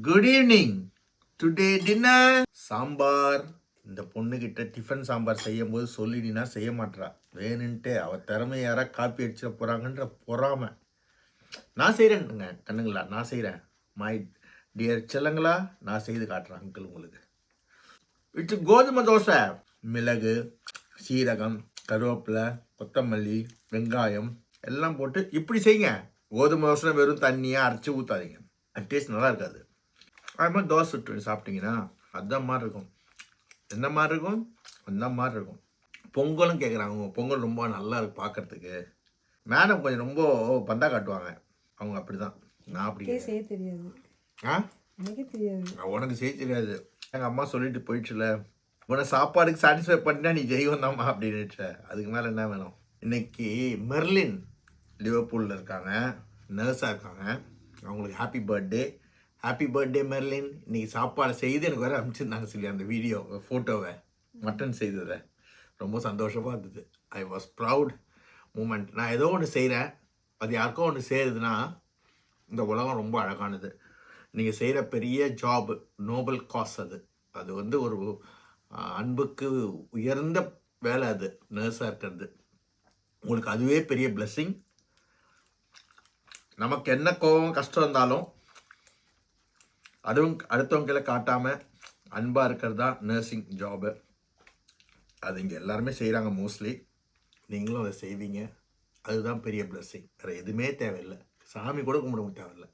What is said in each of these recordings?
Good evening. Today dinner sambar. இந்த பொண்ணுகிட்ட tiffin sambar செய்யும் போது சொல்லினா செய்ய மாட்டா. வேணுன்ட்டு அவள் திறமை யாராவது காப்பி அடிச்சிட போகிறாங்கன்ற பொறாமை. நான் செய்கிறேன்னுங்க கண்ணுங்களா, நான் செய்கிறேன். மை டியர் செல்லங்களா, நான் செய்து காட்டுறேன் அங்கிள் உங்களுக்கு. இட்ஸ் கோதுமை தோசை. மிளகு, சீரகம், கருவேப்பிலை, கொத்தமல்லி, வெங்காயம் எல்லாம் போட்டு இப்படி செய்யுங்க. கோதுமை தோசை வெறும் தண்ணியாக அரைச்சி ஊற்றாதீங்க, அது டேஸ்ட் நல்லா இருக்காது. அது மாதிரி தோசை சுட்டு சாப்பிட்டீங்கன்னா அதுதான் மாதிரி இருக்கும். என்ன மாதிரி இருக்கும்? அந்த மாதிரி இருக்கும். பொங்கலும் கேட்குறாங்க, பொங்கல் ரொம்ப நல்லா இருக்கும் பார்க்கறதுக்கு. மேடம் கொஞ்சம் ரொம்ப பந்தா காட்டுவாங்க, அவங்க அப்படி தான். நான் அப்படி செய்ய தெரியாது. எனக்கு தெரியாது. உனக்கு செய்ய தெரியாது. எங்கள் அம்மா சொல்லிட்டு போயிடுச்சுல, உன சாப்பாடுக்கு சாட்டிஸ்ஃபை பண்ணிட்டா நீ ஜெய்வன் தான்மா அப்படின்னு. அதுக்கு மேலே என்ன வேணும்? இன்னைக்கு மெர்லின் லிவர்பூலில் இருக்காங்க, நர்ஸாக இருக்காங்க. அவங்களுக்கு happy birthday. Happy birthday Merlin. இன்றைக்கி சாப்பாடு செய்து எனக்கு வேறு அனுப்பிச்சிருந்தாங்க சொல்லி அந்த வீடியோ ஃபோட்டோவை, மட்டன் செய்ததை. ரொம்ப சந்தோஷமாக இருந்தது. I was proud moment. நான் ஏதோ ஒன்று செய்கிறேன், அது யாருக்கோ ஒன்று செய்கிறதுனா இந்த உலகம் ரொம்ப அழகானது. நீங்கள் செய்கிற பெரிய ஜாப், நோபல் காஸ் அது. அது வந்து ஒரு அன்புக்கு உயர்ந்த வேலை அது, நர்ஸாக இருக்கிறது. உங்களுக்கு அதுவே பெரிய பிளெஸ்ஸிங். நமக்கு என்ன கோபம் கஷ்டம் இருந்தாலும் அதுவும் அடுத்தவங்களை காட்டாமல் அன்பாக இருக்கிறது தான் நர்சிங் ஜாபு. அது இங்கே எல்லாருமே செய்கிறாங்க மோஸ்ட்லி. நீங்களும் அதை செய்வீங்க. அதுதான் பெரிய பிளெஸ்ஸிங். வேறு எதுவுமே தேவையில்லை. சாமி கூட கும்பிட தேவையில்லை.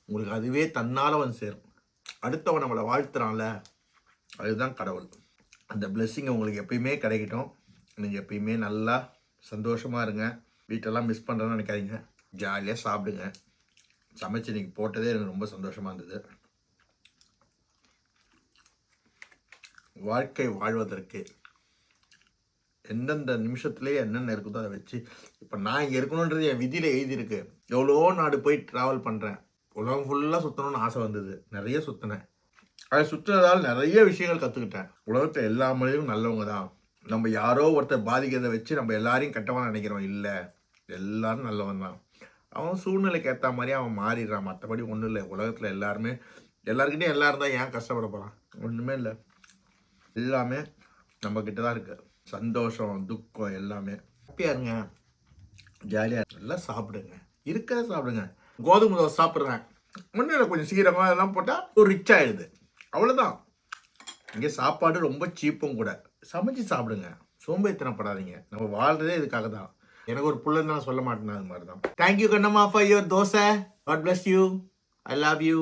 உங்களுக்கு அதுவே தன்னால் வந்து சேரும். அடுத்தவன் நம்மளை வாழ்த்துறான்ல, அதுதான் கடவுள். அந்த பிளெஸ்ஸிங் உங்களுக்கு எப்பயுமே கிடைக்கட்டும். நீங்கள் எப்பயுமே நல்லா சந்தோஷமாக இருங்க. வீட்டெல்லாம் மிஸ் பண்ணுறேன்னு நினைக்காதீங்க. ஜாலியாக சாப்பிடுங்க. சமைச்சு நீங்கள் போட்டதே எனக்கு ரொம்ப சந்தோஷமாக இருந்தது. வாழ்க்கை வாழ்வதற்கு எந்தெந்த நிமிஷத்துலேயே என்னென்ன இருக்குதோ அதை வச்சு, இப்போ நான் இங்கே இருக்கணுன்றது என் விதியில் எழுதியிருக்கு. எவ்வளோ நாடு போய் ட்ராவல் பண்ணுறேன். உலகம் ஃபுல்லாக சுற்றணும்னு ஆசை வந்தது, நிறைய சுற்றினேன். அதை சுற்றுறதால் நிறைய விஷயங்கள் கற்றுக்கிட்டேன். உலகத்தில் எல்லா மனிதரும் நல்லவங்க தான். நம்ம யாரோ ஒருத்தர் பாதிக்கிறதை வச்சு நம்ம எல்லாரையும் கெட்டவன் நினைக்கிறோம். இல்லை, எல்லாரும் நல்லவன் தான். அவன் சூழ்நிலைக்கு ஏற்ற மாதிரி அவன் மாறிடுறான். மற்றபடி ஒன்றும் இல்லை. உலகத்தில் எல்லாருக்கிட்டையும் எல்லாரும் தான் ஏன் கஷ்டப்பட போகிறான்? ஒன்றுமே இல்லை. எல்லாமே நம்மக்கிட்ட தான் இருக்குது. சந்தோஷம், துக்கம் எல்லாமே. ஹாப்பியாக இருங்க, ஜாலியாக நல்லா சாப்பிடுங்க, இருக்கிறத சாப்பிடுங்க. கோதுமை தோசை சாப்பிட்றேன், முன்னில் கொஞ்சம் சீரகம் அதெல்லாம் போட்டால் ஒரு ரிச் ஆகிடுது. அவ்வளோதான். இங்கே சாப்பாடு ரொம்ப சீப்பும் கூட. சமைச்சு சாப்பிடுங்க, சோம்பேறித்தனப்படாதீங்க. நம்ம வாழ்றதே இதுக்காக தான். எனக்கு ஒரு புள்ள தான் சொல்ல மாட்டேன், அது மாதிரி தான். Thank you Kannamma for your dosa. God bless you. I love you.